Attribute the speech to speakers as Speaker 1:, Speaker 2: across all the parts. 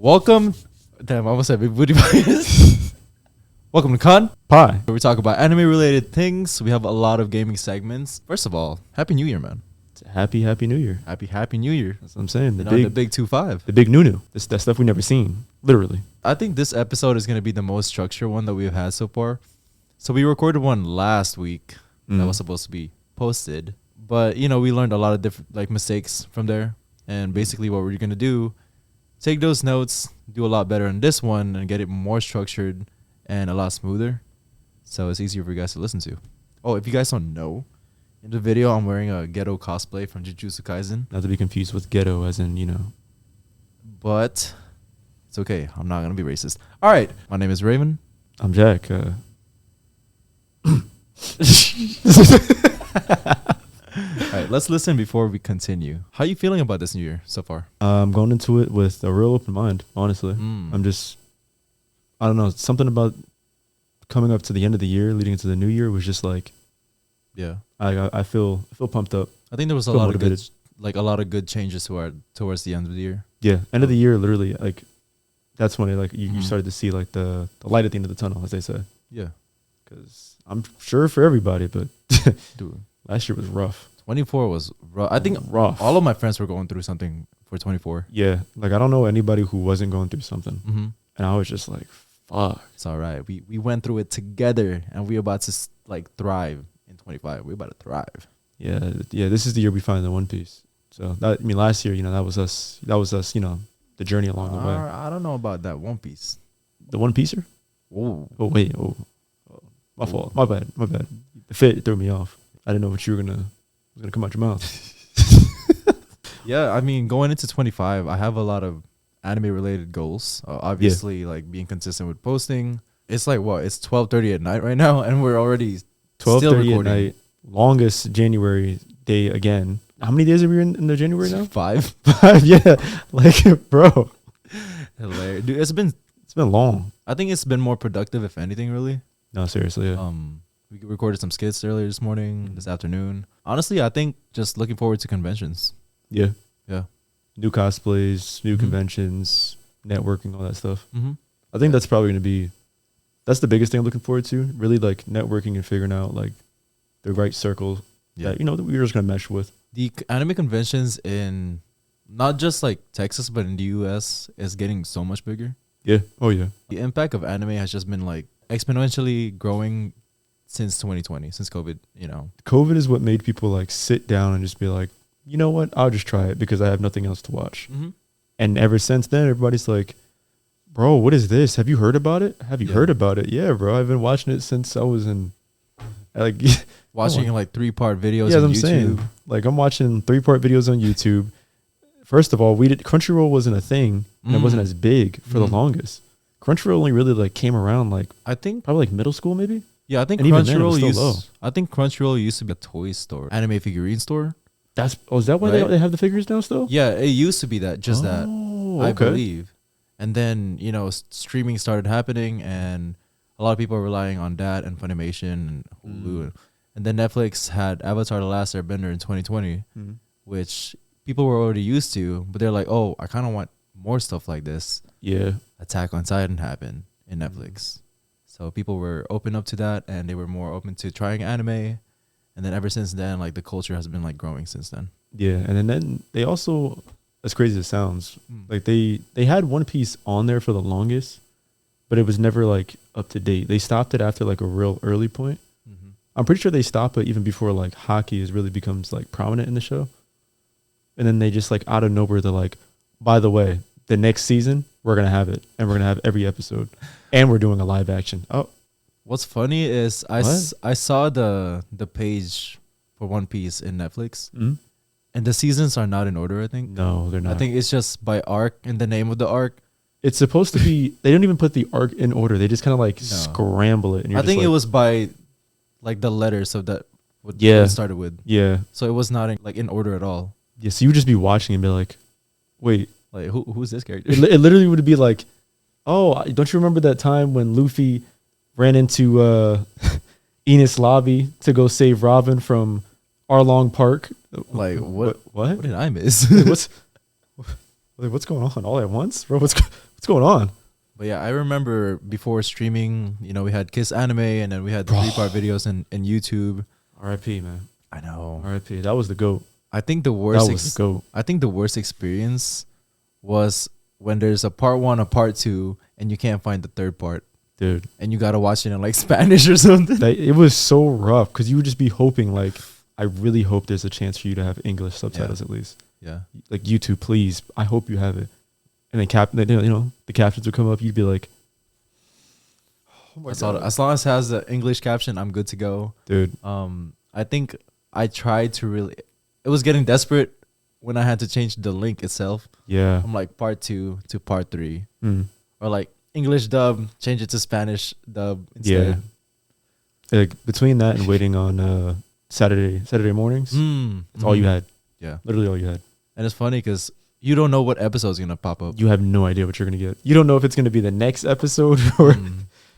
Speaker 1: Welcome. Damn, I almost said big booty bias. Welcome to Kanpai, where we talk about anime related things. We have a lot of gaming segments. First of all, Happy New Year, man.
Speaker 2: Happy New Year.
Speaker 1: Happy New Year.
Speaker 2: That's what I'm saying.
Speaker 1: The big 2-5.
Speaker 2: The big new. That stuff we never seen. Literally.
Speaker 1: I think this episode is going to be the most structured one that we've had so far. So we recorded one last week that was supposed to be posted. But, you know, we learned a lot of different mistakes from there. And basically what we're going to do, take those notes, do a lot better in this one, and get it more structured and a lot smoother. So it's easier for you guys to listen to. Oh, if you guys don't know, in the video, I'm wearing a ghetto cosplay from Jujutsu Kaisen.
Speaker 2: Not to be confused with ghetto as in, you know.
Speaker 1: But it's okay. I'm not going to be racist. All right. My name is Raven.
Speaker 2: I'm Jack.
Speaker 1: All right, let's listen before we continue. How are you feeling about this new year so far?
Speaker 2: I'm going into it with a real open mind, honestly. I don't know, something about coming up to the end of the year, leading into the new year was just like,
Speaker 1: yeah.
Speaker 2: I feel pumped up.
Speaker 1: I think there was a lot of good changes towards the end of the year.
Speaker 2: Yeah, end of the year, literally, like that's when it you started to see like the light at the end of the tunnel, as they say.
Speaker 1: Yeah,
Speaker 2: because I'm sure for everybody, but
Speaker 1: dude,
Speaker 2: last year was rough.
Speaker 1: 24 was rough. I think
Speaker 2: rough.
Speaker 1: All of my friends were going through something for 24.
Speaker 2: Yeah, like I don't know anybody who wasn't going through something, and I was just like, fuck.
Speaker 1: It's all right. We went through it together, and we're about to thrive in 25. We're about to thrive.
Speaker 2: Yeah. This is the year we find the One Piece. So that, I mean, last year, you know, that was us. You know, the journey along the way.
Speaker 1: I don't know about that One Piece.
Speaker 2: The One Piecer?
Speaker 1: Oh
Speaker 2: wait. My fault. My bad. The fit threw me off. I didn't know what you were gonna come out your mouth.
Speaker 1: Yeah, I mean, going into 25, I have a lot of anime related goals. Obviously, like being consistent with posting. It's like what? It's 12:30 at night right now, and we're already
Speaker 2: 12:30 at night. Longest January day again. How many days are we in the January now?
Speaker 1: 5.
Speaker 2: 5. Yeah, like bro.
Speaker 1: Hilarious, dude. It's been
Speaker 2: long.
Speaker 1: I think it's been more productive, if anything, really.
Speaker 2: No, seriously. Yeah.
Speaker 1: We recorded some skits earlier this morning, this afternoon. Honestly, I think just looking forward to conventions.
Speaker 2: Yeah.
Speaker 1: New
Speaker 2: cosplays, new conventions, networking, all that stuff. I think
Speaker 1: that's
Speaker 2: that's probably going to be, that's the biggest thing I'm looking forward to. Really like networking and figuring out like the right circle that, you know, that we're just going to mesh with.
Speaker 1: The anime conventions in not just like Texas, but in the US is getting so much bigger.
Speaker 2: Yeah. Oh yeah.
Speaker 1: The impact of anime has just been like exponentially growing since 2020, since COVID, you know.
Speaker 2: COVID is what made people like sit down and just be like, you know what, I'll just try it because I have nothing else to watch. And ever since then, everybody's like, bro, what is this? Have you heard about it? Have you heard about it? Yeah, bro, I've been watching it since I was in like
Speaker 1: watching like 3-part videos
Speaker 2: on
Speaker 1: on
Speaker 2: I'm
Speaker 1: YouTube.
Speaker 2: Saying, like I'm watching 3-part videos on YouTube. First of all, Crunchyroll wasn't a thing and it wasn't as big for the longest. Crunchyroll only really like came around like
Speaker 1: I think
Speaker 2: probably like middle school maybe.
Speaker 1: Yeah, I think Crunchyroll used to be a toy store, anime figurine store.
Speaker 2: Is that why they have the figures now still?
Speaker 1: Yeah, it used to be that, I
Speaker 2: okay.
Speaker 1: believe. And then, you know, streaming started happening and a lot of people are relying on that and Funimation and Hulu. And then Netflix had Avatar: The Last Airbender in 2020, which people were already used to, but they're like, oh, I kind of want more stuff like this.
Speaker 2: Yeah.
Speaker 1: Attack on Titan happened in Netflix. So people were open up to that and they were more open to trying anime. And then ever since then, like the culture has been like growing since then.
Speaker 2: Yeah. And then they also, as crazy as it sounds, like they had One Piece on there for the longest, but it was never like up to date. They stopped it after like a real early point. I'm pretty sure they stopped it even before like hockey really becomes like prominent in the show. And then they just like out of nowhere, they're like, by the way, the next season, we're going to have it. And we're going to have every episode. And we're doing a live action. Oh,
Speaker 1: what's funny is I saw the page for One Piece in Netflix. And the seasons are not in order, I think.
Speaker 2: No, they're not.
Speaker 1: I think it's just by arc and the name of the arc.
Speaker 2: It's supposed to be, they don't even put the arc in order. They just kind of like scramble it. And
Speaker 1: I think it was by like the letters of that what
Speaker 2: it
Speaker 1: started with.
Speaker 2: Yeah.
Speaker 1: So it was not in order at all.
Speaker 2: Yeah, so you would just be watching and be like, wait.
Speaker 1: Like, who's this character?
Speaker 2: It literally would be like, oh, don't you remember that time when Luffy ran into Enies Lobby to go save Robin from Arlong Park?
Speaker 1: Like, what
Speaker 2: What
Speaker 1: did I miss?
Speaker 2: What's Like, what's going on all at once, bro? What's going on?
Speaker 1: But yeah, I remember before streaming, you know, we had Kiss Anime, and then we had the 3-part videos in YouTube.
Speaker 2: R.I.P. man.
Speaker 1: I know.
Speaker 2: R.I.P. That was the GOAT.
Speaker 1: I think the worst.
Speaker 2: That was the GOAT.
Speaker 1: I think the worst experience was when there's a part 1, a part 2, and you can't find the 3rd part,
Speaker 2: dude.
Speaker 1: And you gotta watch it in like Spanish or something.
Speaker 2: It was so rough because you would just be hoping, like, I really hope there's a chance for you to have English subtitles at least.
Speaker 1: Yeah.
Speaker 2: Like, YouTube, please. I hope you have it. And then the captions would come up. You'd be like, oh my God.
Speaker 1: As long as it has the English caption, I'm good to go,
Speaker 2: dude.
Speaker 1: I think I tried to really. It was getting desperate when I had to change the link itself.
Speaker 2: Yeah.
Speaker 1: From like part 2 to part 3, or like English dub, change it to Spanish dub instead.
Speaker 2: Yeah. Like between that and waiting on Saturday mornings, that's all you had.
Speaker 1: Yeah.
Speaker 2: Literally all you had.
Speaker 1: And it's funny because you don't know what episode is gonna pop up.
Speaker 2: You have no idea what you're gonna get. You don't know if it's gonna be the next episode or.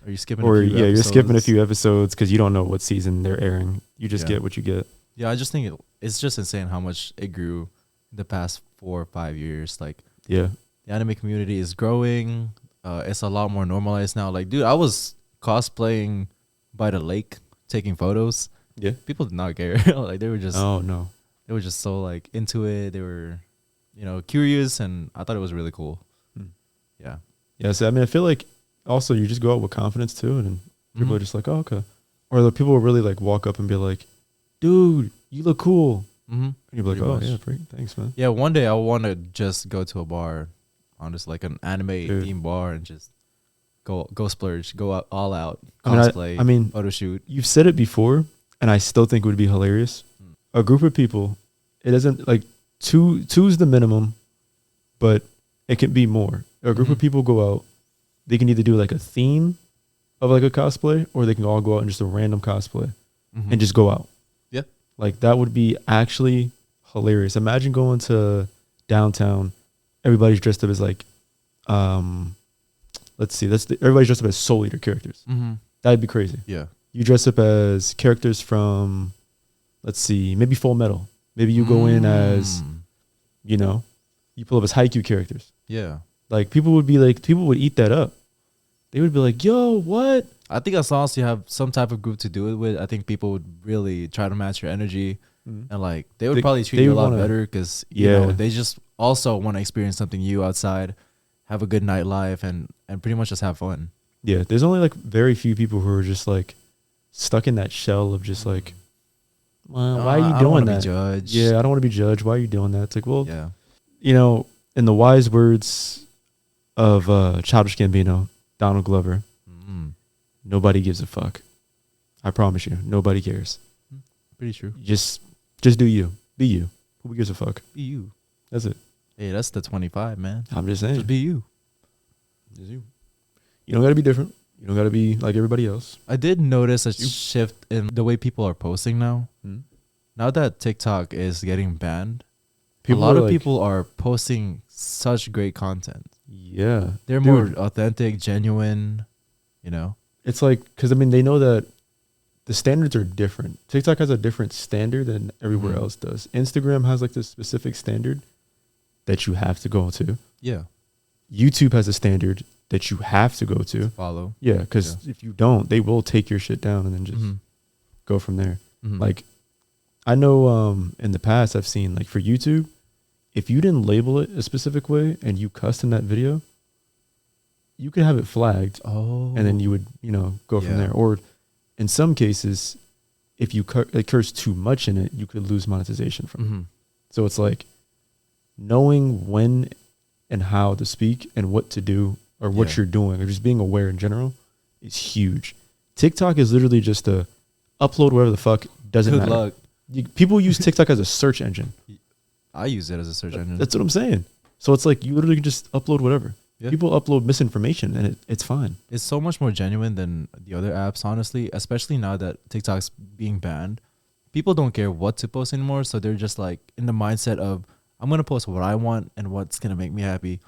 Speaker 1: Are you skipping?
Speaker 2: Or you're skipping a few episodes because you don't know what season they're airing. You just get what you get.
Speaker 1: Yeah, I just think it's just insane how much it grew the past 4 or 5 years. Like,
Speaker 2: yeah,
Speaker 1: the anime community is growing. It's a lot more normalized now. Like, dude, I was cosplaying by the lake, taking photos.
Speaker 2: Yeah,
Speaker 1: people did not care. Like, they were just they were just so like into it. They were, you know, curious, and I thought it was really cool. Yeah,
Speaker 2: yeah. So I mean, I feel like also you just go out with confidence too, and people are just like, oh, okay. Or the people will really like walk up and be like, dude, you look cool. And you'll be like, oh, yeah, thanks, man.
Speaker 1: Yeah, one day I want to just go to a bar, on just like an anime themed bar, and just go splurge, go out, all out, cosplay,
Speaker 2: I mean,
Speaker 1: photo shoot.
Speaker 2: You've said it before, and I still think it would be hilarious. A group of people, it doesn't, like, two's the minimum, but it can be more. A group of people go out, they can either do like a theme of like a cosplay, or they can all go out and just a random cosplay and just go out.
Speaker 1: Yeah.
Speaker 2: Like, that would be actually hilarious. Imagine going to downtown, everybody's dressed up as like, let's see, everybody's dressed up as Soul Eater characters. That'd be crazy.
Speaker 1: Yeah.
Speaker 2: You dress up as characters from, let's see, maybe Full Metal. Maybe you go in as, you know, you pull up as Haikyuu characters.
Speaker 1: Yeah.
Speaker 2: Like, people would eat that up. They would be like, yo, what?
Speaker 1: I think as long as you have some type of group to do it with, I think people would really try to match your energy. And like, they would probably treat you a lot better because, you know, they just also want to experience something new outside, have a good nightlife, and pretty much just have fun.
Speaker 2: Yeah, there's only like very few people who are just like stuck in that shell of just like, well, why are you doing that? Yeah, I don't want to be judged. Why are you doing that? It's like, well, you know, in the wise words of Childish Gambino, Donald Glover, nobody gives a fuck. I promise you, nobody cares.
Speaker 1: Pretty true.
Speaker 2: Just do you. Be you. Who gives a fuck?
Speaker 1: Be you.
Speaker 2: That's it.
Speaker 1: Hey, that's the 25, man.
Speaker 2: I'm just saying.
Speaker 1: Just be you.
Speaker 2: Just you. You don't got to be different. You don't got to be like everybody else.
Speaker 1: I did notice a shift in the way people are posting now. Now that TikTok is getting banned, a lot of people are posting such great content.
Speaker 2: Yeah.
Speaker 1: They're more authentic, genuine, you know?
Speaker 2: It's like, because I mean, they know that the standards are different. TikTok has a different standard than everywhere else does. Instagram has like this specific standard that you have to go to. Yeah. YouTube has a standard that you have to go to.
Speaker 1: Follow.
Speaker 2: Yeah, because if you don't, they will take your shit down and then just go from there. Like, I know in the past I've seen, like, for YouTube, if you didn't label it a specific way and you cussed in that video, you could have it flagged. And then you would, you know, go from there. Or in some cases, if you curse too much in it, you could lose monetization from it. So it's like knowing when and how to speak and what to do or what you're doing or just being aware in general is huge. TikTok is literally just a upload whatever the fuck, doesn't matter. Luck. People use TikTok as a search engine.
Speaker 1: I use it as a search engine.
Speaker 2: That's what I'm saying. So it's like you literally can just upload whatever. Yeah. People upload misinformation and it's fine. It's
Speaker 1: so much more genuine than the other apps, honestly, especially now that TikTok's being banned. People don't care what to post anymore, so they're just like in the mindset of, I'm going to post what I want and what's going to make me happy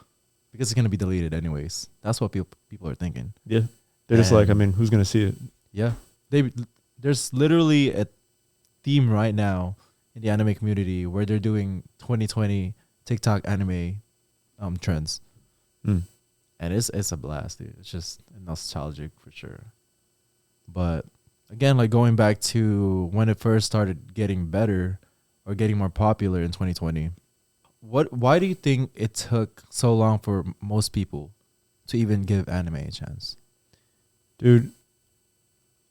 Speaker 1: because it's going to be deleted anyways. That's what people are thinking.
Speaker 2: Yeah. They're just like, I mean, who's going to see it?
Speaker 1: Yeah. There's literally a theme right now in the anime community where they're doing 2020 TikTok anime trends.
Speaker 2: Mm.
Speaker 1: And it's a blast, dude. It's just nostalgic for sure. But again, like going back to when it first started getting better or getting more popular in 2020, why do you think it took so long for most people to even give anime a chance?
Speaker 2: Dude,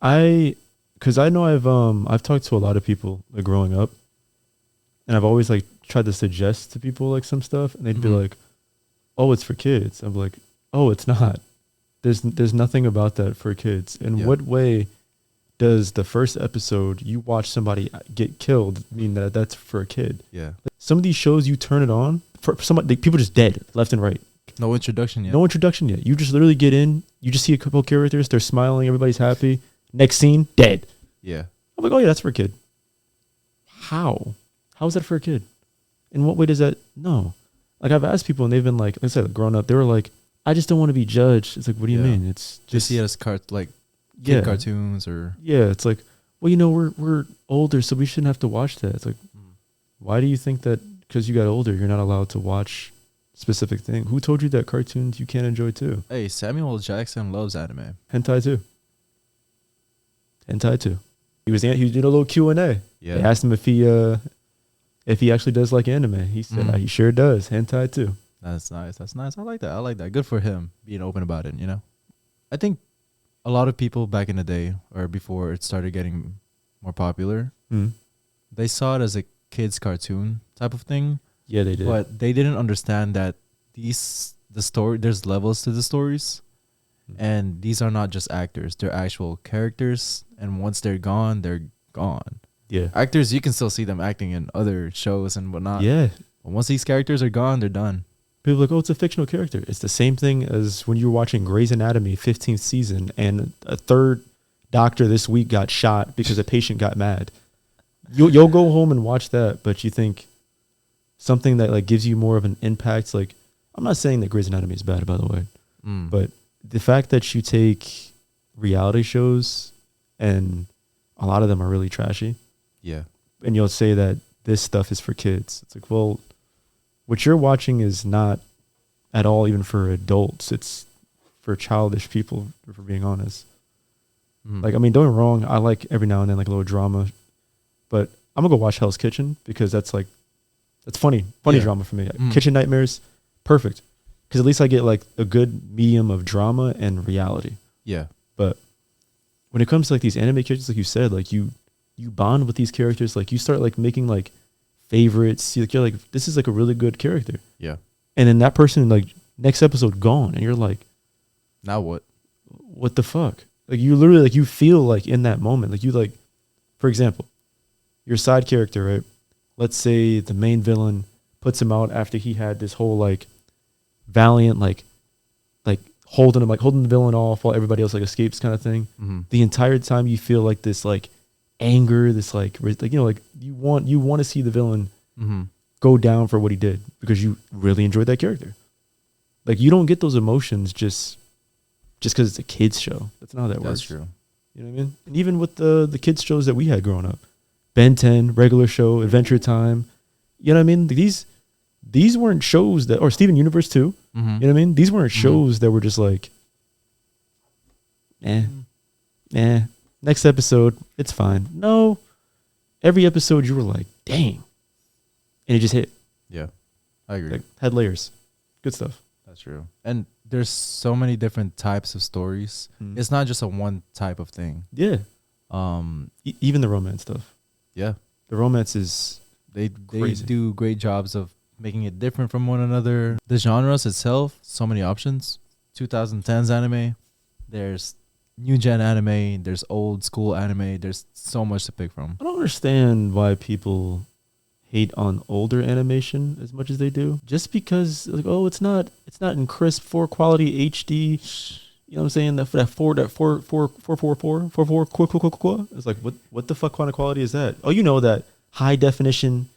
Speaker 2: because I know I've talked to a lot of people like growing up, and I've always like tried to suggest to people like some stuff, and they'd be like, "Oh, it's for kids." I'm like, "Oh, it's not. There's nothing about that for kids. In what way does the first episode you watch somebody get killed mean that that's for a kid?"
Speaker 1: Yeah.
Speaker 2: Some of these shows you turn it on for somebody, people just dead left and right.
Speaker 1: No introduction yet.
Speaker 2: No introduction yet. You just literally get in. You just see a couple characters. They're smiling. Everybody's happy. Next scene, dead.
Speaker 1: Yeah.
Speaker 2: I'm like, oh yeah, that's for a kid. How? How is that for a kid? In what way does that? No. Like I've asked people and they've been like I said, growing up, they were like, I just don't want to be judged. It's like, what do you mean? It's
Speaker 1: just see it as kid cartoons or
Speaker 2: it's like, well, you know, we're older, so we shouldn't have to watch that. It's like, why do you think that because you got older, you're not allowed to watch specific thing? Who told you that cartoons you can't enjoy too?
Speaker 1: Hey, Samuel Jackson loves anime.
Speaker 2: Hentai too. He was doing a little Q&A.
Speaker 1: Yeah.
Speaker 2: They asked him if he actually does like anime. He said he sure does. Hentai too.
Speaker 1: That's nice. I like that. Good for him being open about it, you know? I think a lot of people back in the day or before it started getting more popular, they saw it as a kid's cartoon type of thing.
Speaker 2: Yeah, they did.
Speaker 1: But they didn't understand that there's levels to the stories. And these are not just actors. They're actual characters. And once they're gone, they're gone.
Speaker 2: Yeah.
Speaker 1: Actors, you can still see them acting in other shows and whatnot.
Speaker 2: Yeah.
Speaker 1: But once these characters are gone, they're done.
Speaker 2: People are like, oh, it's a fictional character. It's the same thing as when you were watching Grey's Anatomy 15th season and a third doctor this week got shot because a patient got mad. You'll go home and watch that, but you think something that like gives you more of an impact. Like, I'm not saying that Grey's Anatomy is bad, by the way, but the fact that you take reality shows and a lot of them are really trashy.
Speaker 1: Yeah.
Speaker 2: And you'll say that this stuff is for kids. It's like, well, what you're watching is not at all even for adults. It's for childish people, for being honest. Like, I mean, don't get me wrong. I like every now and then like a little drama, but I'm gonna go watch Hell's Kitchen because that's funny drama for me. Kitchen Nightmares, perfect. Because at least I get like a good medium of drama and reality. Yeah. But when it comes to like these anime characters, like you said, like you bond with these characters, like you start like making like favorites. You're like, this is like a really good character. Yeah. And then that person like next episode gone, and you're like,
Speaker 1: now what?
Speaker 2: What the fuck? Like you literally like you feel like in that moment, like you like, for example, your side character, right? Let's say the main villain puts him out after he had this whole like valiant like holding the villain off while everybody else like escapes kind of thing. The entire time you feel like this like anger, this like you know, like you want to see the villain go down for what he did because you really enjoyed that character. Like you don't get those emotions just because it's a kids show. That's not how that works.
Speaker 1: That's true.
Speaker 2: You know what I mean? And even with the kids shows that we had growing up, Ben 10, regular show, Adventure Time, you know what I mean? These weren't shows or Steven Universe too. You know what I mean? These weren't shows that were just like, next episode, it's fine. No, every episode you were like, dang. And it just hit.
Speaker 1: Yeah, I agree.
Speaker 2: Like, had layers. Good stuff.
Speaker 1: That's true. And there's so many different types of stories. It's not just a one type of thing.
Speaker 2: Yeah. Even the romance stuff. Yeah. The romance is
Speaker 1: they do great jobs of making it different from one another. The genres itself, so many options. 2010s anime, there's new gen anime, there's old school anime, there's so much to pick from.
Speaker 2: I don't understand why people hate on older animation as much as they do. Just because like, oh, it's not in crisp 4 quality HD. You know what I'm saying? That 444. It's like what the fuck kind of quality is that? Oh, you know that high definition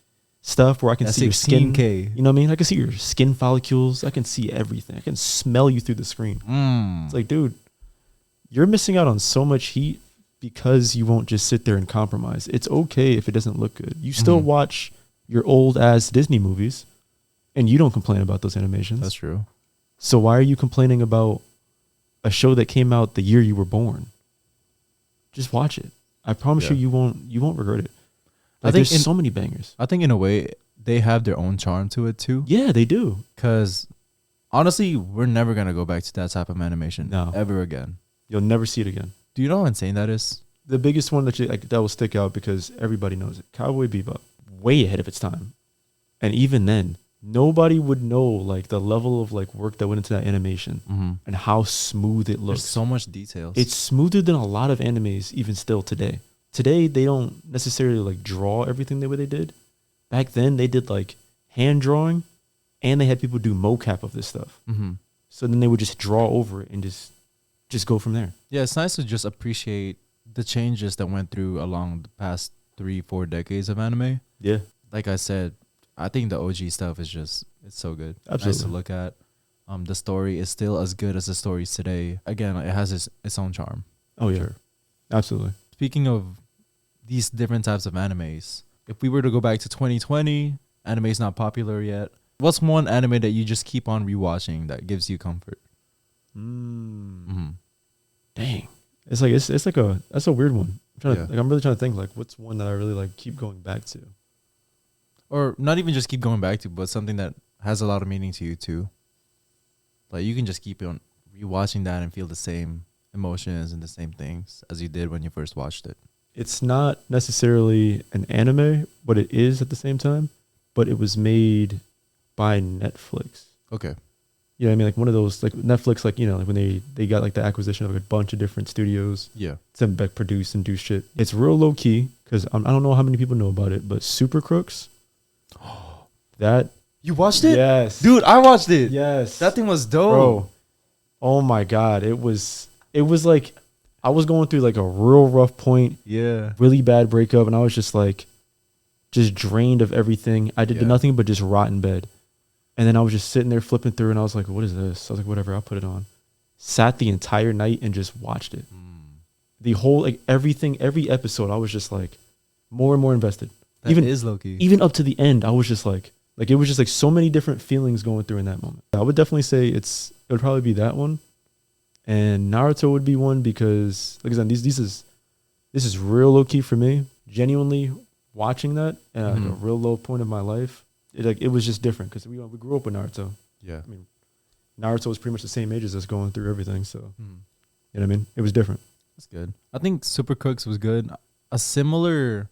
Speaker 2: stuff where I can see your skin. You know what I mean? I can see your skin follicles. I can see everything. I can smell you through the screen. It's like, dude, you're missing out on so much heat because you won't just sit there and compromise. It's okay if it doesn't look good. You still watch your old ass Disney movies and you don't complain about those animations.
Speaker 1: That's true.
Speaker 2: So why are you complaining about a show that came out the year you were born? Just watch it. I promise you won't regret it. Like,
Speaker 1: think
Speaker 2: there's so many bangers.
Speaker 1: I think in a way they have their own charm to it too.
Speaker 2: Yeah, they do.
Speaker 1: Because honestly, we're never gonna go back to that type of animation ever again.
Speaker 2: You'll never see it again.
Speaker 1: Do you know how insane that is?
Speaker 2: The biggest one that will stick out because everybody knows it. Cowboy Bebop, way ahead of its time, and even then, nobody would know like the level of like work that went into that animation and how smooth it looks.
Speaker 1: There's so much details.
Speaker 2: It's smoother than a lot of animes even still today. Today they don't necessarily like draw everything the way they did. Back then they did like hand drawing, and they had people do mocap of this stuff. So then they would just draw over it and just go from there.
Speaker 1: Yeah, it's nice to just appreciate the changes that went through along the past 3-4 decades of anime.
Speaker 2: Yeah.
Speaker 1: Like I said, I think the OG stuff is just, it's so good.
Speaker 2: Absolutely.
Speaker 1: Nice to look at. The story is still as good as the stories today. Again, it has its own charm.
Speaker 2: Oh, yeah. Sure. Absolutely.
Speaker 1: Speaking of these different types of animes, if we were to go back to 2020, anime's not popular yet. What's one anime that you just keep on rewatching that gives you comfort?
Speaker 2: Dang. It's like that's a weird one. I'm really trying to think like what's one that I really like keep going back to.
Speaker 1: Or not even just keep going back to, but something that has a lot of meaning to you too. Like you can just keep on rewatching that and feel the same emotions and the same things as you did when you first watched it.
Speaker 2: It's not necessarily an anime, but it is at the same time. But it was made by Netflix.
Speaker 1: Okay.
Speaker 2: Yeah, I mean, like one of those, like Netflix, like, you know, like when they got like the acquisition of like a bunch of different studios.
Speaker 1: Yeah.
Speaker 2: To like produce and do shit. It's real low key because I don't know how many people know about it, but Super Crooks. That.
Speaker 1: You watched it?
Speaker 2: Yes.
Speaker 1: Dude, I watched it.
Speaker 2: Yes.
Speaker 1: That thing was dope.
Speaker 2: Bro. Oh my God. It was like, I was going through like a real rough point.
Speaker 1: Yeah.
Speaker 2: Really bad breakup. And I was just like, just drained of everything. I did nothing but just rot in bed. And then I was just sitting there flipping through and I was like, what is this? I was like, whatever, I'll put it on. Sat the entire night and just watched it. The whole, like everything, every episode, I was just like more and more invested.
Speaker 1: That is low-key.
Speaker 2: Even up to the end, I was just like it was just like so many different feelings going through in that moment. I would definitely say it would probably be that one. And Naruto would be one because, like I said, this is real low-key for me. Genuinely watching that at like a real low point of my life. It was just different because we grew up with Naruto.
Speaker 1: Yeah.
Speaker 2: I mean, Naruto was pretty much the same age as us going through everything. So, you know what I mean? It was different.
Speaker 1: That's good. I think Super Cooks was good. A similar,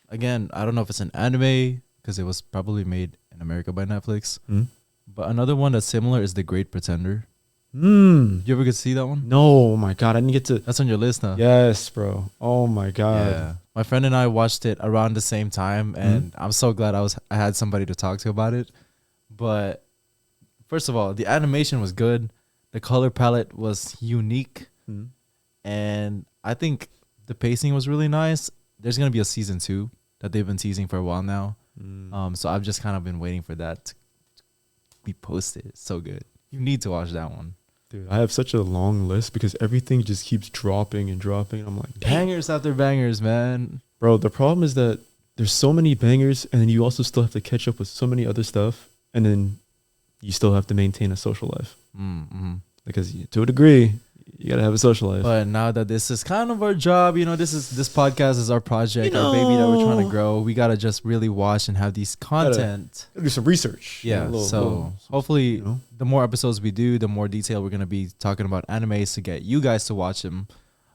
Speaker 1: again, I don't know if it's an anime because it was probably made in America by Netflix. But another one that's similar is The Great Pretender. You ever get to see that one?
Speaker 2: No, oh my God. I didn't get to.
Speaker 1: That's on your list now.
Speaker 2: Yes, bro. Oh my God.
Speaker 1: Yeah. My friend and I watched it around the same time, and I'm so glad I had somebody to talk to about it. But first of all, the animation was good. The color palette was unique. And I think the pacing was really nice. There's going to be a season 2 that they've been teasing for a while now. So I've just kind of been waiting for that to be posted. It's so good. You need to watch that one.
Speaker 2: Dude, I have such a long list because everything just keeps dropping and dropping. I'm like,
Speaker 1: bangers after bangers, man.
Speaker 2: Bro, the problem is that there's so many bangers and then you also still have to catch up with so many other stuff. And then you still have to maintain a social life. Because to a degree, you got to have a social life.
Speaker 1: But now that this is kind of our job, you know, this podcast is our project, our baby that we're trying to grow. We got to just really watch and have these content.
Speaker 2: Gotta do some research.
Speaker 1: Yeah. Hopefully the more episodes we do, the more detail we're going to be talking about animes to get you guys to watch them.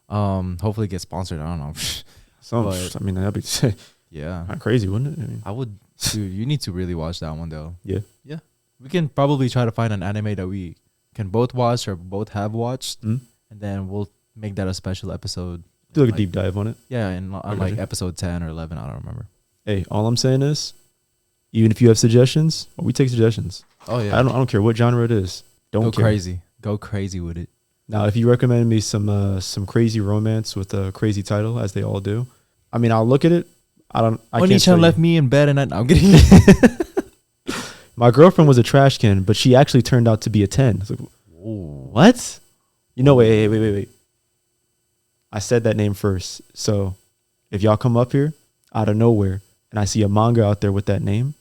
Speaker 1: Hopefully get sponsored. I don't know.
Speaker 2: I mean, that'd be kind of crazy, wouldn't it? I mean,
Speaker 1: I would. Dude, you need to really watch that one though.
Speaker 2: Yeah.
Speaker 1: We can probably try to find an anime that we can both watch or both have watched, and then we'll make that a special episode.
Speaker 2: Do like a deep dive on it.
Speaker 1: Yeah, and on like episode 10 or 11, I don't remember.
Speaker 2: Hey, all I'm saying is, even if you have suggestions, we take suggestions.
Speaker 1: Oh yeah.
Speaker 2: I don't care what genre it is. Go
Speaker 1: crazy. Go crazy with it.
Speaker 2: Now, if you recommend me some crazy romance with a crazy title, as they all do, I mean, I'll look at it.
Speaker 1: Oni-chan left me in bed and I'm getting.
Speaker 2: My girlfriend was a trash can, but she actually turned out to be a 10. Like, what? You know, wait. I said that name first. So if y'all come up here out of nowhere and I see a manga out there with that name,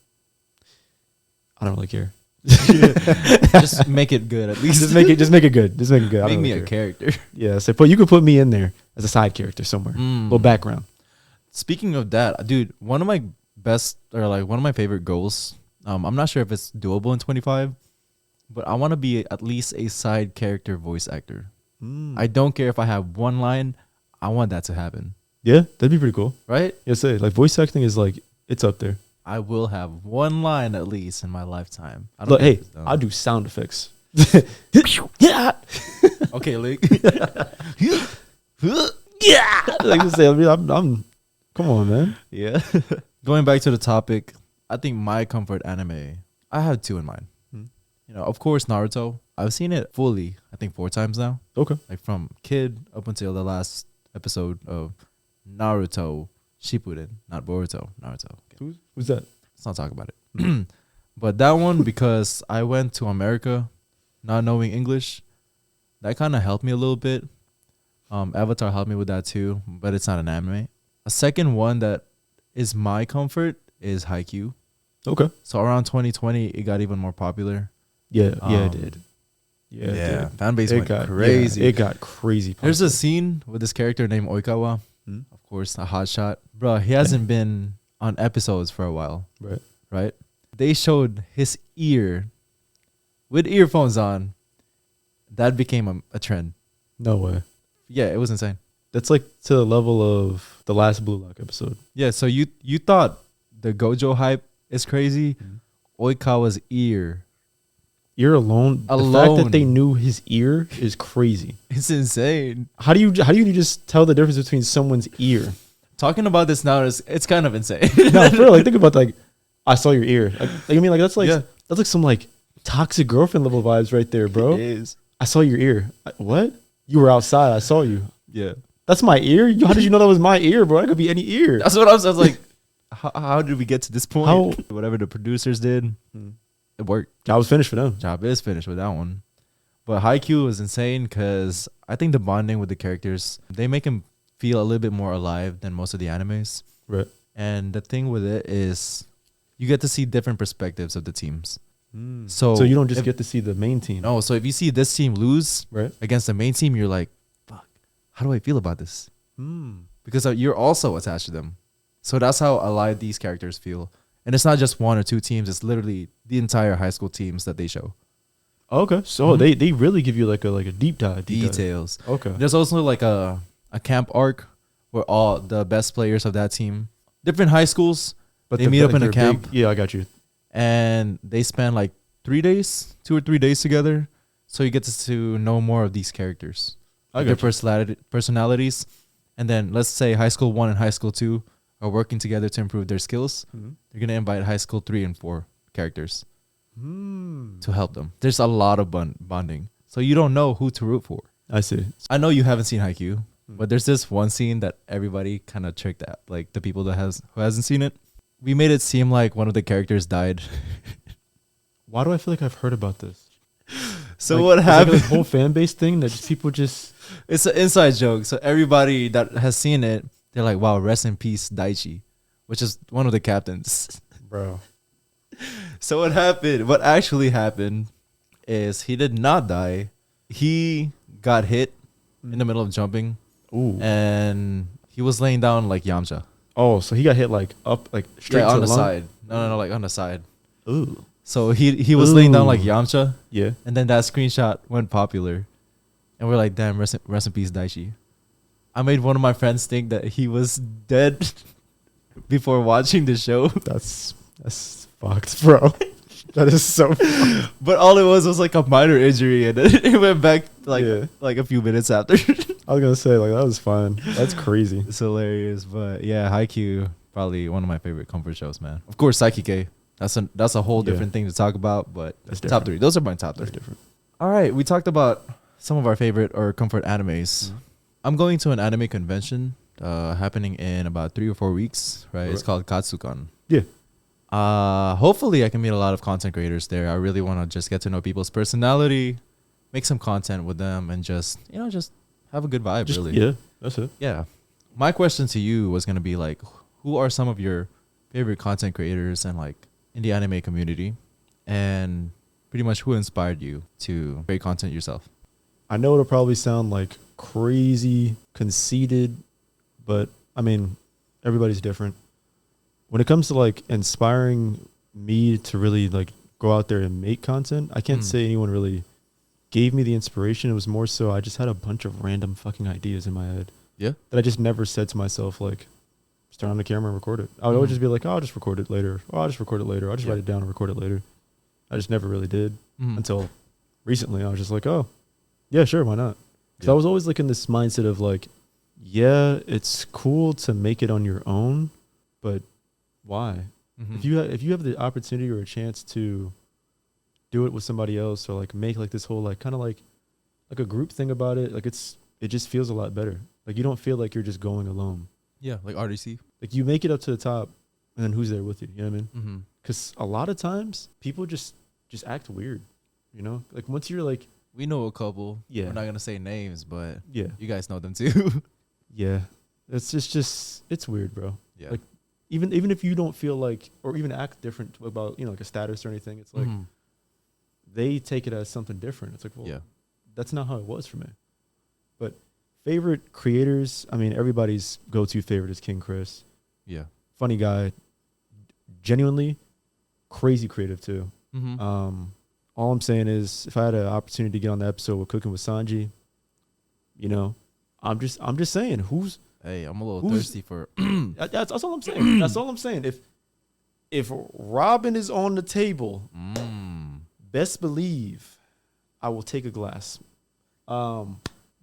Speaker 2: I don't really care.
Speaker 1: Just make it good at least.
Speaker 2: Just make it good. Just make it good.
Speaker 1: Make me a character.
Speaker 2: Yeah, so you could put me in there as a side character somewhere. Little background.
Speaker 1: Speaking of that, dude, one of my favorite goals. I'm not sure if it's doable in 25, but I want to be at least a side character voice actor. I don't care if I have one line. I want that to happen.
Speaker 2: Yeah, that'd be pretty cool.
Speaker 1: Right?
Speaker 2: Yes, like voice acting is like, it's up there.
Speaker 1: I will have one line at least in my lifetime.
Speaker 2: Look, hey, I'll do sound effects.
Speaker 1: Yeah. Okay, Luke.
Speaker 2: Yeah. Like I say, I'm come on, man.
Speaker 1: Yeah. Going back to the topic, I think my comfort anime, I have two in mind. You know, of course, Naruto. I've seen it fully, I think 4 times now.
Speaker 2: Okay.
Speaker 1: Like from kid up until the last episode of Naruto Shippuden, not Boruto, Naruto. Okay.
Speaker 2: Who's that?
Speaker 1: Let's not talk about it. But that one, because I went to America not knowing English, that kind of helped me a little bit. Avatar helped me with that too, but it's not an anime. A second one that is my comfort is Haikyuu.
Speaker 2: Okay.
Speaker 1: So around 2020, it got even more popular.
Speaker 2: Yeah, it did. Yeah, it did.
Speaker 1: Fan base went crazy.
Speaker 2: Yeah, it got crazy popular.
Speaker 1: There's a scene with this character named Oikawa. Of course, a hotshot. Bro, he hasn't been on episodes for a while. Right? They showed his ear with earphones on. That became a trend.
Speaker 2: No way.
Speaker 1: Yeah, it was insane.
Speaker 2: That's like to the level of the last Blue Lock episode.
Speaker 1: Yeah, so you thought the Gojo hype is crazy. Oikawa's ear
Speaker 2: alone. The fact that they knew his ear is crazy.
Speaker 1: It's insane.
Speaker 2: How do you just tell the difference between someone's ear?
Speaker 1: Talking about this now it's kind of insane.
Speaker 2: No, for real, like think about like I saw your ear. Like I mean, like that's like some like toxic girlfriend level vibes right there, bro.
Speaker 1: It is.
Speaker 2: I saw your ear. What? You were outside. I saw you.
Speaker 1: Yeah.
Speaker 2: That's my ear? How did you know that was my ear, bro? That could be any ear.
Speaker 1: That's what I was like. How did we get to this point? Whatever the producers did, it worked.
Speaker 2: Job was finished for them.
Speaker 1: Job is finished with that one. But Haikyuu was insane because I think the bonding with the characters, they make him feel a little bit more alive than most of the animes.
Speaker 2: Right.
Speaker 1: And the thing with it is you get to see different perspectives of the teams.
Speaker 2: So you don't just get to see the main team.
Speaker 1: No, so if you see this team lose against the main team, you're like, fuck, how do I feel about this? Because you're also attached to them. So that's how alive these characters feel. And it's not just 1 or 2 teams. It's literally the entire high school teams that they show.
Speaker 2: Okay. So they really give you like a deep dive.
Speaker 1: Details.
Speaker 2: Okay.
Speaker 1: There's also like a camp arc where all the best players of that team, different high schools, but they meet up in a camp.
Speaker 2: Yeah, I got you.
Speaker 1: And they spend like 2 or 3 days together. So you get to know more of these characters. Their personalities. And then let's say high school 1 and high school 2 are working together to improve their skills. They're going to invite high school 3 and 4 characters to help them. There's a lot of bonding. So you don't know who to root for.
Speaker 2: I see.
Speaker 1: I know you haven't seen Haikyuu, but there's this one scene that everybody kind of tricked at, like the people who hasn't seen it. We made it seem like one of the characters died.
Speaker 2: Why do I feel like I've heard about this?
Speaker 1: So like, what happened?
Speaker 2: Like this whole fan base thing that people just...
Speaker 1: It's an inside joke. So everybody that has seen it, they're like, wow, rest in peace, Daichi, which is one of the captains.
Speaker 2: Bro.
Speaker 1: So what actually happened is he did not die. He got hit in the middle of jumping.
Speaker 2: Ooh.
Speaker 1: And he was laying down like Yamcha.
Speaker 2: Oh, so he got hit like up, like straight to
Speaker 1: on
Speaker 2: the
Speaker 1: the
Speaker 2: lung?
Speaker 1: side. No, like on the side.
Speaker 2: Ooh.
Speaker 1: So he was laying down like Yamcha.
Speaker 2: Yeah.
Speaker 1: And then that screenshot went popular. And we're like, damn, rest in peace, Daichi. I made one of my friends think that he was dead before watching the show.
Speaker 2: That's fucked, bro. That is so fucked.
Speaker 1: But all it was like a minor injury, and it went back like a few minutes after.
Speaker 2: I was gonna say, like, that was fine. That's crazy.
Speaker 1: It's hilarious. But yeah, Haikyuu, probably one of my favorite comfort shows, man. Of course, Psyche. That's a whole different thing to talk about, but that's top 3. Those are my top 3.
Speaker 2: That's different.
Speaker 1: All right, we talked about some of our favorite or comfort animes. I'm going to an anime convention happening in about 3 or 4 weeks, right? It's called Katsukan.
Speaker 2: Yeah.
Speaker 1: Hopefully I can meet a lot of content creators there. I really want to just get to know people's personality, make some content with them, and just have a good vibe, really.
Speaker 2: Yeah, that's it.
Speaker 1: Yeah. My question to you was going to be like, who are some of your favorite content creators and like in the anime community? And pretty much who inspired you to create content yourself?
Speaker 2: I know it'll probably sound like crazy, conceited, but I mean, everybody's different. When it comes to like inspiring me to really like go out there and make content, I can't say anyone really gave me the inspiration. It was more so I just had a bunch of random fucking ideas in my head.
Speaker 1: Yeah.
Speaker 2: That I just never said to myself, like, just turn on the camera and record it. I would always just be like, oh, I'll just record it later. Oh, I'll just record it later. I'll just write it down and record it later. I just never really did until recently. I was just like, oh, yeah, sure, why not? Because I was always like in this mindset of like, yeah, it's cool to make it on your own, but why? If you have the opportunity or a chance to do it with somebody else, or like make like this whole like kind of like a group thing about it, like it just feels a lot better. Like you don't feel like you're just going alone.
Speaker 1: Yeah, like RDC.
Speaker 2: Like you make it up to the top, and then who's there with you? You know what I mean? Because a lot of times people just act weird. You know, like once you're like,
Speaker 1: we know a couple.
Speaker 2: Yeah,
Speaker 1: we're not gonna say names, but
Speaker 2: yeah,
Speaker 1: you guys know them too.
Speaker 2: Yeah, it's just it's weird, bro.
Speaker 1: Yeah,
Speaker 2: like even if you don't feel like or even act different about like a status or anything, it's like they take it as something different. It's like, well, that's not how it was for me. But favorite creators, I mean, everybody's go-to favorite is King Chris.
Speaker 1: Yeah,
Speaker 2: funny guy, genuinely crazy creative too. All I'm saying is, if I had an opportunity to get on the episode with Cooking with Sanji, you know, I'm just saying,
Speaker 1: hey, I'm a little thirsty for.
Speaker 2: That's all I'm saying. That's all I'm saying. If Robin is on the table, best believe I will take a glass. But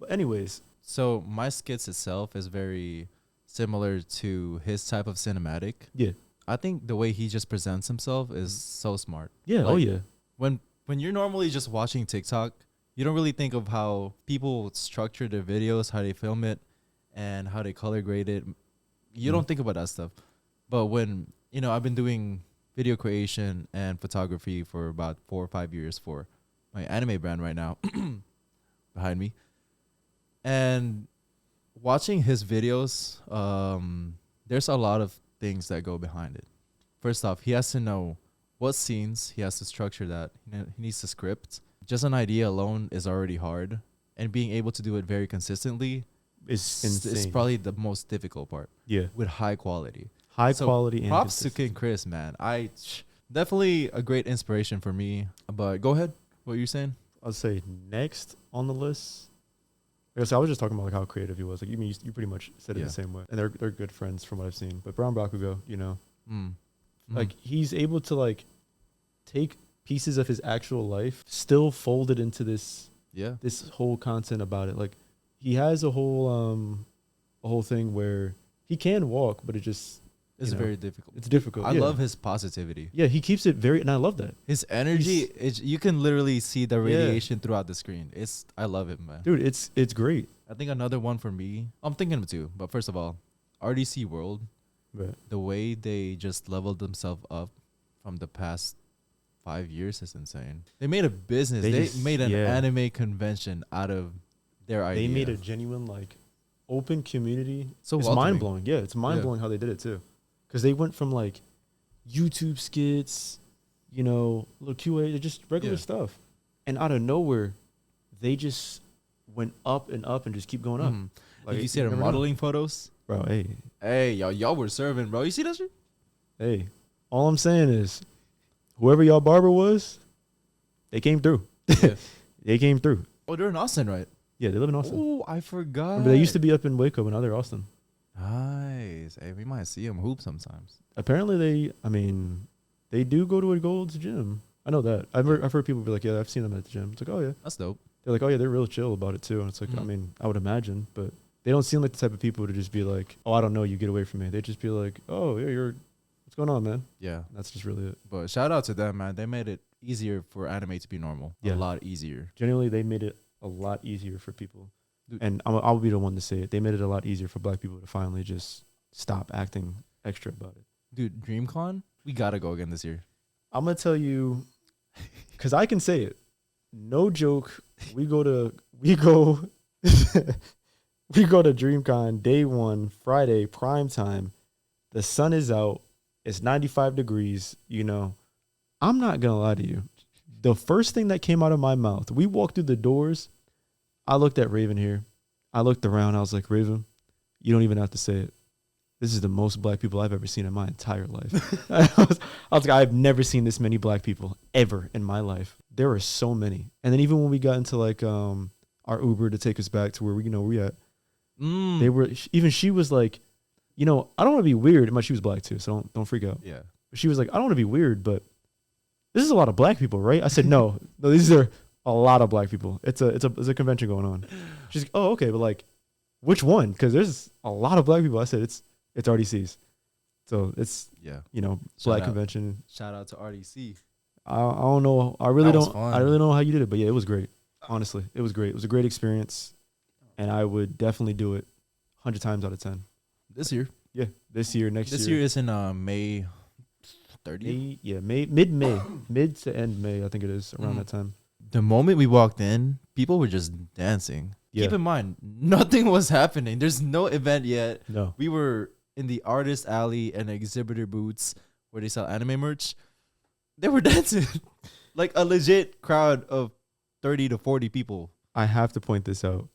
Speaker 2: anyways,
Speaker 1: so my skits itself is very similar to his type of cinematic.
Speaker 2: Yeah,
Speaker 1: I think the way he just presents himself is so smart.
Speaker 2: Yeah.
Speaker 1: Like,
Speaker 2: oh yeah.
Speaker 1: When you're normally just watching TikTok, you don't really think of how people structure their videos, how they film it, and how they color grade it. You don't think about that stuff. But when, I've been doing video creation and photography for about 4 or 5 years for my anime brand right now behind me. And watching his videos, there's a lot of things that go behind it. First off, he has to know what scenes he has to structure that. He needs to script. Just an idea alone is already hard. And being able to do it very consistently is probably the most difficult part. Yeah. With high quality. High quality and props to King Chris, man. Definitely a great inspiration for me. But go ahead. What you're saying?
Speaker 2: I'll say next on the list. I was just talking about like how creative he was. Like you pretty much said it the same way. And they're good friends from what I've seen. But Brown Bakugo, like he's able to like take pieces of his actual life, still fold it into this whole content about it. Like he has a whole thing where he can walk, but it's
Speaker 1: very difficult.
Speaker 2: It's difficult.
Speaker 1: I love his positivity.
Speaker 2: Yeah, he keeps it and I love that.
Speaker 1: His energy, you can literally see the radiation throughout the screen. I love it, man.
Speaker 2: Dude, it's great.
Speaker 1: I think another one for me, I'm thinking of two, but first of all, RDC World, the way they just leveled themselves up from the past 5 years is insane. They made a business. They made an anime convention out of their idea.
Speaker 2: They made a genuine like open community. So it's mind blowing. Yeah, it's mind blowing how they did it too. Because they went from like YouTube skits, little QA, just regular stuff. And out of nowhere, they just went up and up and just keep going up.
Speaker 1: Like, you see their modeling photos?
Speaker 2: Bro, hey.
Speaker 1: Hey, y'all were serving, bro. You see that shit?
Speaker 2: Hey, all I'm saying is, whoever y'all barber was, they came through. Yeah. They came through.
Speaker 1: Oh, they're in Austin, right?
Speaker 2: Yeah, they live in Austin.
Speaker 1: Oh, I forgot.
Speaker 2: Remember, they used to be up in Waco, but now they're Austin.
Speaker 1: Nice. Hey, we might see them hoop sometimes.
Speaker 2: Apparently, they do go to a Gold's gym. I know that. I've heard people be like, yeah, I've seen them at the gym. It's like, oh, yeah.
Speaker 1: That's dope.
Speaker 2: They're like, oh, yeah, they're real chill about it, too. And it's like, I would imagine, but they don't seem like the type of people to just be like, oh, I don't know, you get away from me. They just be like, oh, yeah, what's going on, man? Yeah. That's just really it.
Speaker 1: But shout out to them, man. They made it easier for anime to be normal. Yeah. A lot easier.
Speaker 2: Generally, they made it a lot easier for people. Dude. And I'll be the one to say it. They made it a lot easier for black people to finally just stop acting extra about it.
Speaker 1: Dude, DreamCon, we got to go again this year.
Speaker 2: I'm going to tell you, because I can say it. No joke. We go to DreamCon day 1, Friday, prime time. The sun is out. It's 95 degrees, I'm not gonna lie to you. The first thing that came out of my mouth, we walked through the doors. I looked at Raven here. I looked around. I was like, Raven, you don't even have to say it. This is the most black people I've ever seen in my entire life. I was like, I've never seen this many black people ever in my life. There were so many. And then even when we got into like our Uber to take us back to where we at, they were, even she was like, I don't want to be weird. She was black too, so don't freak out.
Speaker 1: Yeah.
Speaker 2: But she was like, I don't want to be weird, but this is a lot of black people, right? I said, no, these are a lot of black people. It's a convention going on. She's like, oh, okay, but like, which one? Because there's a lot of black people. I said, it's RDC's. So it's, black convention.
Speaker 1: Shout out to RDC.
Speaker 2: I don't know. I really don't know how you did it, but yeah, it was great. Honestly, it was great. It was a great experience, and I would definitely do it 100 times out of 10.
Speaker 1: This year?
Speaker 2: Yeah, this year, next year.
Speaker 1: This year is in May 30th?
Speaker 2: Mid to end May, I think it is, around that time.
Speaker 1: The moment we walked in, people were just dancing. Yeah. Keep in mind, nothing was happening. There's no event yet.
Speaker 2: No.
Speaker 1: We were in the artist alley and exhibitor booths where they sell anime merch. They were dancing. Like a legit crowd of 30 to 40 people.
Speaker 2: I have to point this out.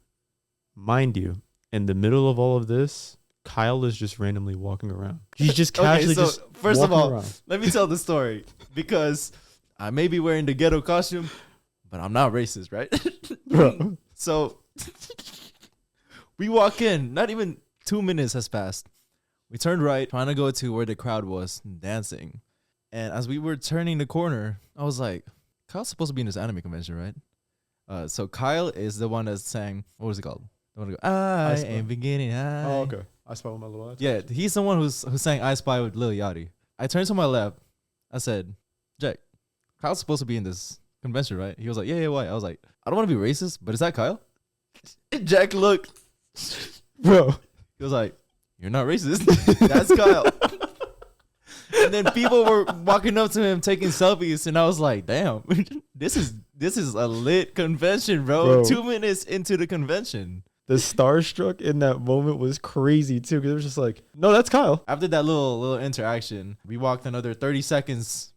Speaker 2: Mind you, in the middle of all of this, Kyle is just randomly walking around. He's just casually
Speaker 1: first of all,
Speaker 2: around.
Speaker 1: Let me tell the story because I may be wearing the ghetto costume, but I'm not racist, right?
Speaker 2: Bro.
Speaker 1: So we walk in, not even 2 minutes has passed. We turned right, trying to go to where the crowd was dancing. And as we were turning the corner, I was like, Kyle's supposed to be in this anime convention, right? So Kyle is the one that's saying, what was it called? The one to go, I am beginning.
Speaker 2: Oh, okay. I Spy with my little eyes.
Speaker 1: Yeah, he's the one who's saying I Spy with Lil Yachty. I turned to my left. I said, Jack, Kyle's supposed to be in this convention, right? He was like, yeah, why? I was like, I don't want to be racist, but is that Kyle? Jack looked.
Speaker 2: Bro.
Speaker 1: He was like, you're not racist. That's Kyle. And then people were walking up to him taking selfies, and I was like, damn, this is a lit convention, bro. 2 minutes into the convention.
Speaker 2: The starstruck in that moment was crazy too, because it was just like, no, that's Kyle.
Speaker 1: After that little interaction, we walked another 30 seconds.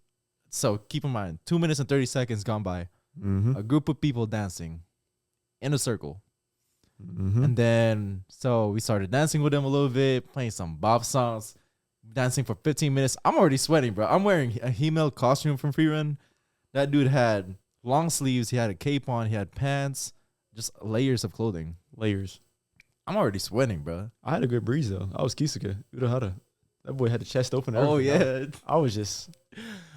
Speaker 1: So keep in mind, 2 minutes and 30 seconds gone by.
Speaker 2: Mm-hmm.
Speaker 1: A group of people dancing in a circle.
Speaker 2: Mm-hmm.
Speaker 1: And then, so we started dancing with them a little bit, playing some bop songs, dancing for 15 minutes. I'm already sweating, bro. I'm wearing a Hemel costume from Free Run. That dude had long sleeves. He had a cape on. He had pants. Just layers of clothing.
Speaker 2: Layers.
Speaker 1: I'm already sweating, bro.
Speaker 2: I had a good breeze, though. I was Kisuke. Udohara. That boy had the chest open.
Speaker 1: Oh, yeah.
Speaker 2: I was just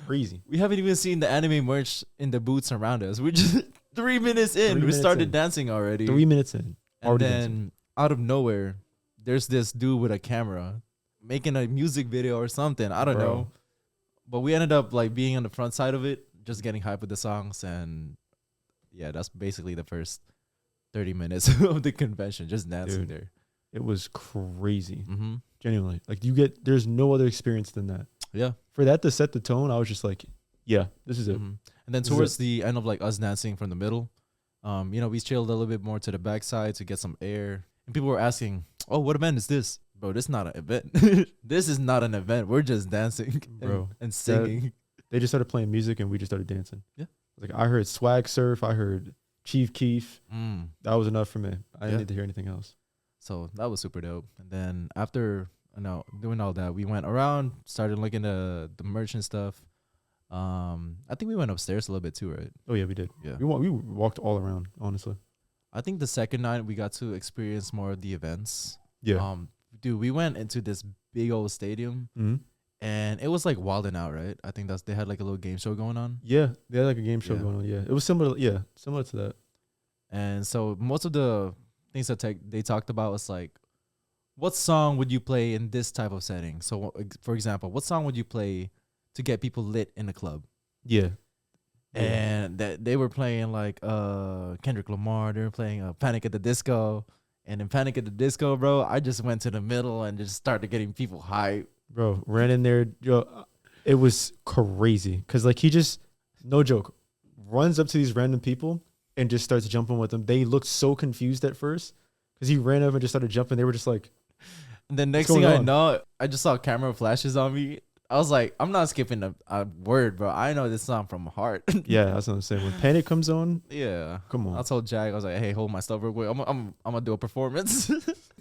Speaker 2: crazy.
Speaker 1: We haven't even seen the anime merch in the booths around us. We're just 3 minutes in. We started dancing already.
Speaker 2: 3 minutes in.
Speaker 1: And then out of nowhere, there's this dude with a camera making a music video or something. I don't know. But we ended up like being on the front side of it, just getting hyped with the songs. And yeah, that's basically the first 30 minutes of the convention, just dancing there.
Speaker 2: It was crazy.
Speaker 1: Mm-hmm.
Speaker 2: Genuinely. Like there's no other experience than that.
Speaker 1: Yeah.
Speaker 2: For that to set the tone, I was just like, yeah, this is it.
Speaker 1: Mm-hmm. And then towards the end of like us dancing from the middle, we chilled a little bit more to the backside to get some air. And people were asking, oh, what event is this? Bro, this is not an event. This is not an event. We're just dancing and singing.
Speaker 2: They just started playing music and we just started dancing.
Speaker 1: Yeah.
Speaker 2: Like I heard Swag Surf. I heard Chief Keef. That was enough for me. I didn't need to hear anything else.
Speaker 1: So that was super dope. And then after doing all that, we went around, started looking at the merch and stuff. I think we went upstairs a little bit too, right?
Speaker 2: Oh yeah, we did.
Speaker 1: Yeah,
Speaker 2: we walked all around. Honestly,
Speaker 1: I think the second night we got to experience more of the events.
Speaker 2: Yeah.
Speaker 1: Dude, we went into this big old stadium, and it was like Wildin' Out, right? I think they had like a little game show going on.
Speaker 2: Yeah, they had like a game show going on. Yeah, it was similar. Yeah, similar to that.
Speaker 1: And so most of the things that they talked about was like, what song would you play in this type of setting? So, for example, what song would you play to get people lit in the club?
Speaker 2: Yeah.
Speaker 1: And that they were playing like Kendrick Lamar. They were playing Panic at the Disco. And in Panic at the Disco, bro, I just went to the middle and just started getting people hype.
Speaker 2: Bro, ran in there. Yo, it was crazy. Because like he just, no joke, runs up to these random people and just starts jumping with them. They looked so confused at first because he ran up and just started jumping. They were just like,
Speaker 1: and then next thing I know, I just saw camera flashes on me. I was like, I'm not skipping a word, bro. I know this song from heart.
Speaker 2: Yeah, that's what I'm saying. When Panic comes on,
Speaker 1: Yeah.
Speaker 2: come on.
Speaker 1: I told Jag, I was like, hey, hold my stuff real quick. I'm gonna do a performance.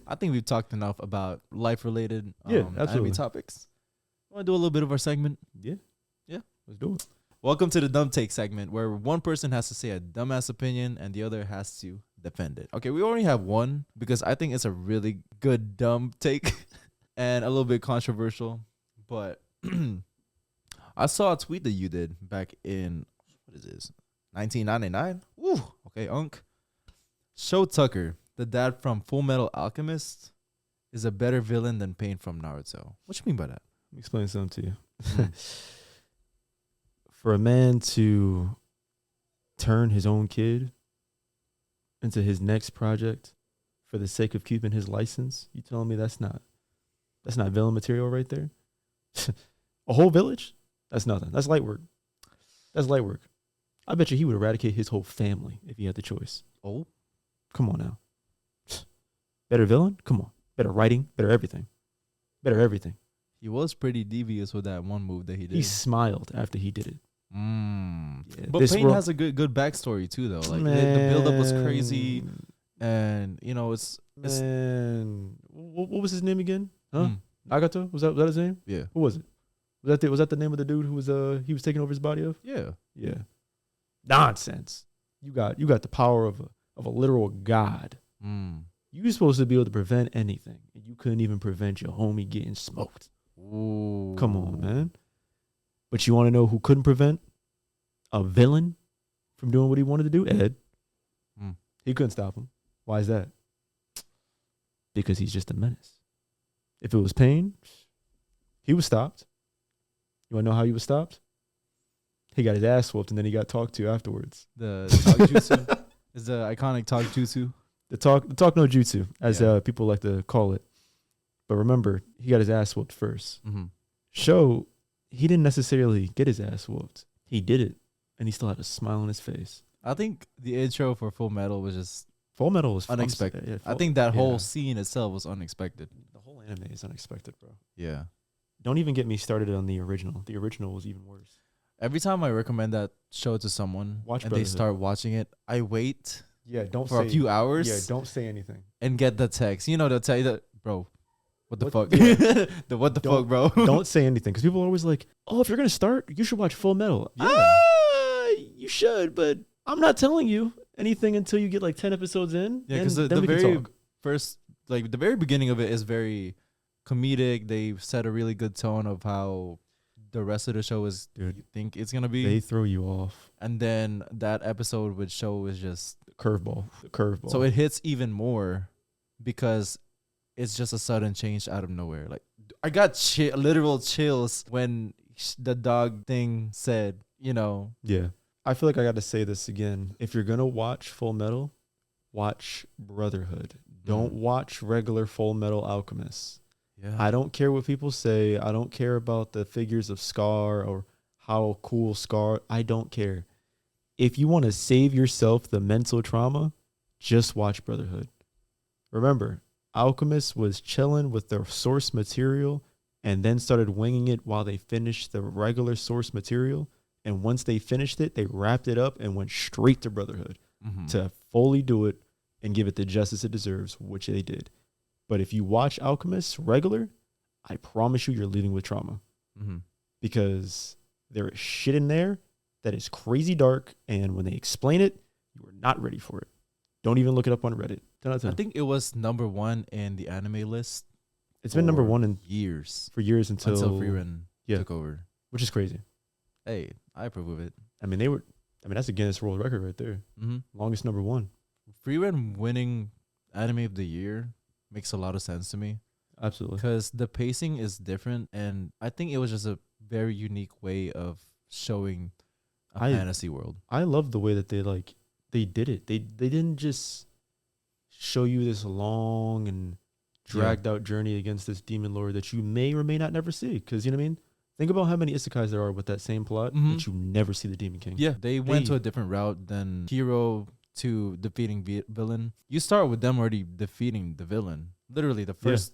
Speaker 1: I think we've talked enough about life related anime topics. Want to do a little bit of our segment?
Speaker 2: Yeah. Let's do it.
Speaker 1: Welcome to the dumb take segment, where one person has to say a dumbass opinion and the other has to defend it. Okay, we only have one because I think it's a really good dumb take and a little bit controversial. But I saw a tweet that you did back in, what is this, 1999? Woo, okay, Unc. Sho Tucker, the dad from Full Metal Alchemist, is a better villain than Pain from Naruto. What you mean by that?
Speaker 2: Let me explain something to you. For a man to turn his own kid into his next project for the sake of keeping his license, you telling me that's not villain material right there? A whole village? That's nothing. That's light work. That's light work. I bet you he would eradicate his whole family if he had the choice.
Speaker 1: Oh,
Speaker 2: come on now. Better villain? Come on. Better writing? Better everything. Better everything.
Speaker 1: He was pretty devious with that one move that he did.
Speaker 2: He smiled after he did it.
Speaker 1: Yeah, but Pain has a good backstory too, though. Like the buildup was crazy, and you know
Speaker 2: man. What was his name again? Huh? Nagato? Was that his name?
Speaker 1: Yeah.
Speaker 2: Who was it? Was that the name of the dude who was he was taking over his body of?
Speaker 1: Yeah.
Speaker 2: Nonsense. You got the power of a literal god. You were supposed to be able to prevent anything, and you couldn't even prevent your homie getting smoked.
Speaker 1: Ooh.
Speaker 2: Come on, man. But you want to know who couldn't prevent a villain from doing what he wanted to do? Ed. He couldn't stop him. Why is that? Because he's just a menace. If it was Pain, he was stopped. You want to know how he was stopped? He got his ass whooped and then he got talked to afterwards.
Speaker 1: The talk jutsu is the iconic talk jutsu.
Speaker 2: The talk no jutsu, as people like to call it. But remember, he got his ass whooped first. Sho, he didn't necessarily get his ass whooped. He did it, and he still had a smile on his face.
Speaker 1: I think the intro for Full Metal was just unexpected.
Speaker 2: Yeah,
Speaker 1: I think that whole scene itself was unexpected.
Speaker 2: The whole anime is unexpected, bro.
Speaker 1: Yeah.
Speaker 2: Don't even get me started on the original. The original was even worse.
Speaker 1: Every time I recommend that show to someone they start watching it, I wait for a few hours.
Speaker 2: Yeah, don't say anything.
Speaker 1: And get the text. You know, they'll tell you that, bro, what the fuck? What the fuck, bro?
Speaker 2: Don't say anything. Because people are always like, oh, if you're going to start, you should watch Full Metal.
Speaker 1: Yeah.
Speaker 2: You should, but I'm not telling you anything until you get like 10 episodes in.
Speaker 1: Yeah, because the very first, like the very beginning of it is very comedic. They set a really good tone of how the rest of the show is, you think it's going to be.
Speaker 2: They throw you off.
Speaker 1: And then that episode with Sho is just
Speaker 2: the curveball.
Speaker 1: So it hits even more because it's just a sudden change out of nowhere. Like I got literal chills when the dog thing said, you know.
Speaker 2: Yeah. I feel like I got to say this again. If you're going to watch Full Metal, watch Brotherhood. Don't watch regular Full Metal Alchemist.
Speaker 1: Yeah.
Speaker 2: I don't care what people say. I don't care about the figures of Scar or how cool Scar. I don't care. If you want to save yourself the mental trauma, just watch Brotherhood. Remember, Alchemist was chilling with their source material and then started winging it while they finished the regular source material. And once they finished it, they wrapped it up and went straight to Brotherhood to fully do it and give it the justice it deserves, which they did. But if you watch Alchemist regular, I promise you're leaving with trauma. Because there is shit in there that is crazy dark. And when they explain it, you are not ready for it. Don't even look it up on Reddit. 10 out of 10.
Speaker 1: I think it was number 1 in the anime list.
Speaker 2: It's been number 1 in
Speaker 1: years.
Speaker 2: For years until
Speaker 1: Freeran took over.
Speaker 2: Which is crazy.
Speaker 1: Hey, I approve of it.
Speaker 2: I mean, that's a Guinness World Record right there. Longest number 1.
Speaker 1: Freeran winning anime of the year makes a lot of sense to me.
Speaker 2: Absolutely.
Speaker 1: Because the pacing is different, and I think it was just a very unique way of showing a fantasy world.
Speaker 2: I love the way that they did it. They didn't just show you this long and dragged out journey against this demon lord that you may or may not never see. Because, you know what I mean? Think about how many isekais there are with that same plot that you never see the Demon King.
Speaker 1: Yeah, they went to a different route than hero to defeating villain. You start with them already defeating the villain. Literally, the first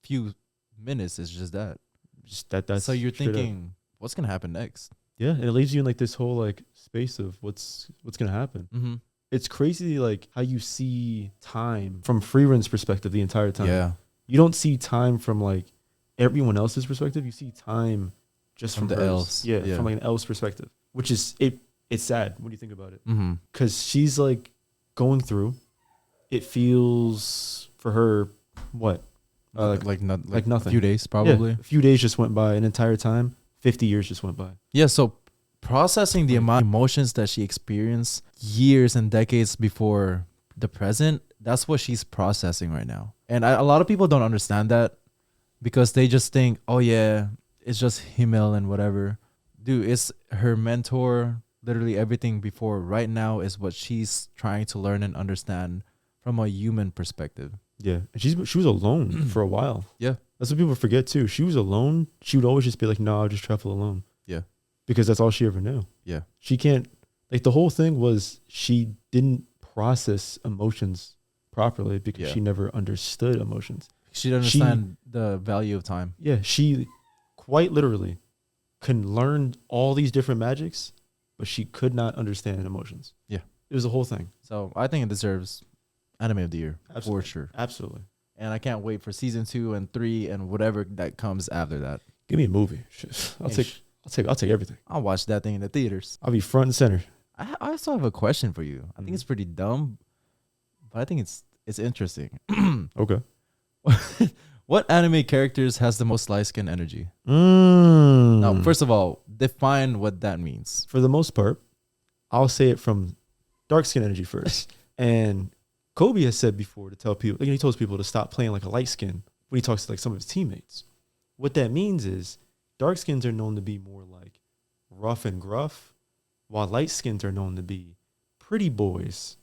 Speaker 1: few minutes is just that.
Speaker 2: Just that's
Speaker 1: So you're
Speaker 2: straight up.
Speaker 1: thinking, what's gonna happen next?
Speaker 2: Yeah, and it leaves you in like this whole like space of what's gonna happen.
Speaker 1: Mm-hmm.
Speaker 2: It's crazy like how you see time from Freeren's perspective the entire time.
Speaker 1: Yeah,
Speaker 2: You don't see time from like everyone else's perspective. You see time just
Speaker 1: From
Speaker 2: from,
Speaker 1: the
Speaker 2: hers.
Speaker 1: elves.
Speaker 2: Yeah,
Speaker 1: Yeah.
Speaker 2: from like an elf's perspective, which is it's sad when you think about it.
Speaker 1: mm-hmm.
Speaker 2: Because she's like going through. It feels for her what
Speaker 1: like
Speaker 2: nothing.
Speaker 1: A few days probably.
Speaker 2: Yeah, a few days just went by. An entire time, 50 years just went by.
Speaker 1: Yeah, so processing the amount of emotions that she experienced years and decades before the present, that's what she's processing right now. And a lot of people don't understand that because they just think, oh yeah, it's just Himmel and whatever. Dude, it's her mentor. Literally everything before right now is what she's trying to learn and understand from a human perspective.
Speaker 2: Yeah, and she was alone for a while.
Speaker 1: Yeah.
Speaker 2: That's what people forget too. She was alone. She would always just be like, "No, I'll just travel alone."
Speaker 1: Yeah.
Speaker 2: Because that's all she ever knew.
Speaker 1: Yeah.
Speaker 2: She can't like the whole thing was she didn't process emotions properly because
Speaker 1: Yeah.
Speaker 2: she never understood emotions.
Speaker 1: She didn't understand the value of time.
Speaker 2: Yeah, she quite literally can learn all these different magics, but she could not understand emotions.
Speaker 1: Yeah.
Speaker 2: It was the whole thing.
Speaker 1: So I think it deserves Anime of the Year
Speaker 2: Absolutely.
Speaker 1: for sure.
Speaker 2: Absolutely.
Speaker 1: And I can't wait for season 2 and 3 and whatever that comes after that.
Speaker 2: Give me a movie. Shit. I'll take everything.
Speaker 1: I'll watch that thing in the theaters.
Speaker 2: I'll be front and center.
Speaker 1: I also have a question for you. I think it's pretty dumb, but I think it's interesting.
Speaker 2: Okay.
Speaker 1: What anime characters has the most light skin energy?
Speaker 2: Mm.
Speaker 1: Now, first of all, define what that means.
Speaker 2: For the most part, I'll say it from dark skin energy first. And Kobe has said before to tell people, like he tells people to stop playing like a light skin when he talks to like some of his teammates. What that means is dark skins are known to be more like rough and gruff, while light skins are known to be pretty boys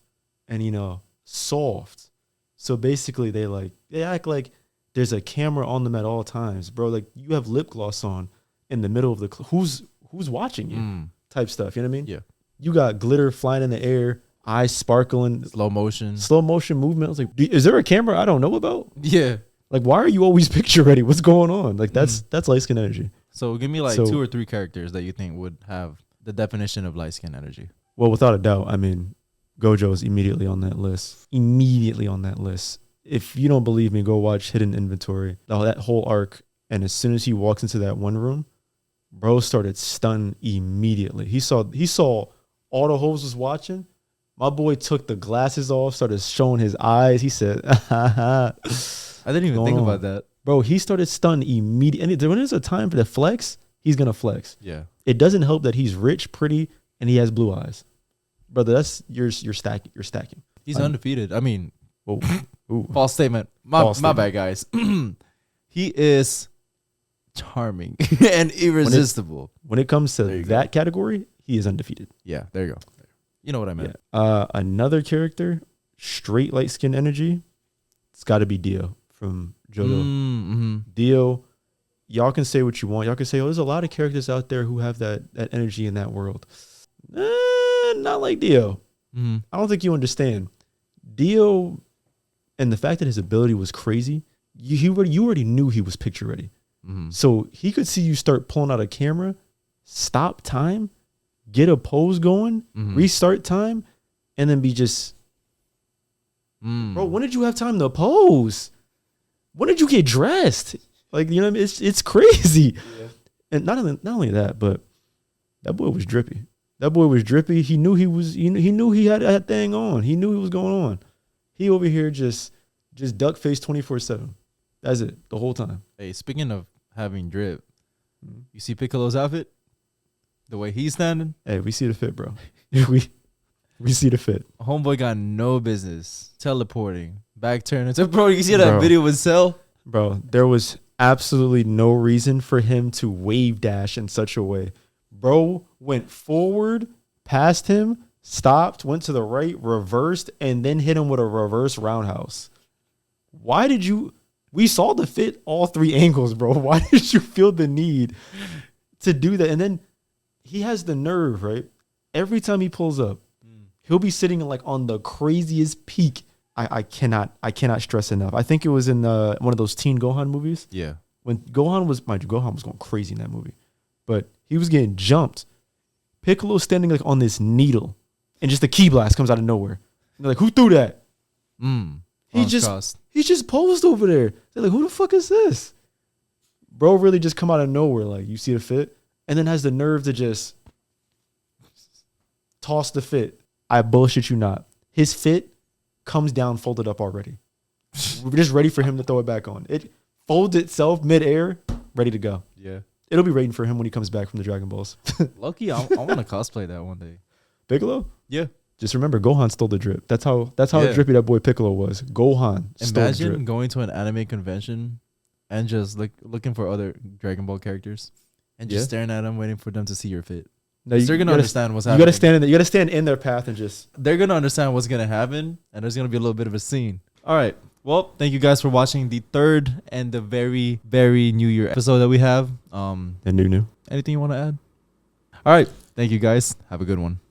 Speaker 2: and, soft. So basically they act like there's a camera on them at all times, bro. Like you have lip gloss on in the middle of the, who's watching you type stuff. You know what I mean?
Speaker 1: Yeah.
Speaker 2: You got glitter flying in the air, eyes sparkling,
Speaker 1: Slow motion.
Speaker 2: slow motion movement. I was like, is there a camera I don't know about?
Speaker 1: Yeah.
Speaker 2: Like, why are you always picture ready? What's going on? Like that's light skin energy.
Speaker 1: So give me like
Speaker 2: So-
Speaker 1: 2 or 3 characters that you think would have the definition of light skin energy.
Speaker 2: Well, without a doubt, I mean, Gojo's immediately on that list. Immediately on that list. If you don't believe me, go watch Hidden Inventory. That whole arc. And as soon as he walks into that one room, bro started stunned immediately. He saw all the hoes was watching. My boy took the glasses off, started showing his eyes. He said,
Speaker 1: I didn't even think about that.
Speaker 2: Bro, he started stunned immediately. And when there's a time for the flex, he's going to flex.
Speaker 1: Yeah.
Speaker 2: It doesn't help that he's rich, pretty, and he has blue eyes. Brother, that's you're stacking. You're stacking.
Speaker 1: He's undefeated. I mean,
Speaker 2: Oh, ooh.
Speaker 1: false statement. My
Speaker 2: False
Speaker 1: bad,
Speaker 2: statement.
Speaker 1: guys. He is charming and irresistible.
Speaker 2: When it comes
Speaker 1: There
Speaker 2: to
Speaker 1: you
Speaker 2: that category, he is undefeated.
Speaker 1: Yeah, there you go. You know what I meant.
Speaker 2: Yeah. Another character, straight light skin energy. It's got to be Dio from JoJo.
Speaker 1: Mm-hmm.
Speaker 2: Dio, y'all can say what you want. Y'all can say, oh, there's a lot of characters out there who have that energy in that world. Not like Dio.
Speaker 1: Mm-hmm.
Speaker 2: I don't think you understand. Dio, and the fact that his ability was crazy, you already knew he was picture ready.
Speaker 1: Mm-hmm.
Speaker 2: So he could see you start pulling out a camera, stop time, get a pose going,
Speaker 1: Mhm.
Speaker 2: restart time, and then be just,
Speaker 1: Mm.
Speaker 2: bro, when did you have time to pose? When did you get dressed? Like, you know what I mean? It's crazy.
Speaker 1: Yeah.
Speaker 2: And not only that, but that boy was drippy. That boy was drippy. He knew he knew he had that thing on. He knew he was going on. He over here just duck face 24/7. That's it the whole time.
Speaker 1: Hey, speaking of having drip, you see Piccolo's outfit? The way he's standing?
Speaker 2: Hey, we see the fit, bro. we see the fit.
Speaker 1: Homeboy got no business teleporting, back turning. So, bro, you see that
Speaker 2: Bro.
Speaker 1: video with Cell?
Speaker 2: Bro, there was absolutely no reason for him to wave dash in such a way. Bro went forward, past him, stopped, went to the right, reversed, and then hit him with a reverse roundhouse. Why did you... We saw the fit all 3 angles, bro. Why did you feel the need to do that? And then he has the nerve, right? Every time he pulls up, he'll be sitting like on the craziest peak. I cannot stress enough. I think it was in one of those Teen Gohan movies
Speaker 1: Yeah.
Speaker 2: when Gohan was, mind you, Gohan was going crazy in that movie, but he was getting jumped. Piccolo standing like on this needle, and just a ki blast comes out of nowhere. And they're like, who threw that? He just posed over there. They're like, who the fuck is this? Bro really just come out of nowhere, like, you see the fit, and then has the nerve to just toss the fit. I bullshit you not. His fit comes down folded up already. We're just ready for him to throw it back on. It folds itself midair, ready to go.
Speaker 1: Yeah.
Speaker 2: It'll be waiting for him when he comes back from the Dragon Balls.
Speaker 1: Lucky, I want to cosplay that one day.
Speaker 2: Piccolo?
Speaker 1: Yeah.
Speaker 2: Just remember, Gohan stole the drip. That's how drippy that boy Piccolo was. Gohan stole the drip.
Speaker 1: Imagine going to an anime convention and just looking for other Dragon Ball characters and just staring at them, waiting for them to see your fit.
Speaker 2: No,
Speaker 1: they're gonna understand what's happening.
Speaker 2: You gotta stand in their path and just.
Speaker 1: They're gonna understand what's gonna happen, and there's gonna be a little bit of a scene. All right. Well, thank you guys for watching the third and the very, very New Year episode that we have.
Speaker 2: The new.
Speaker 1: Anything you want to add? All right. Thank you guys. Have a good one.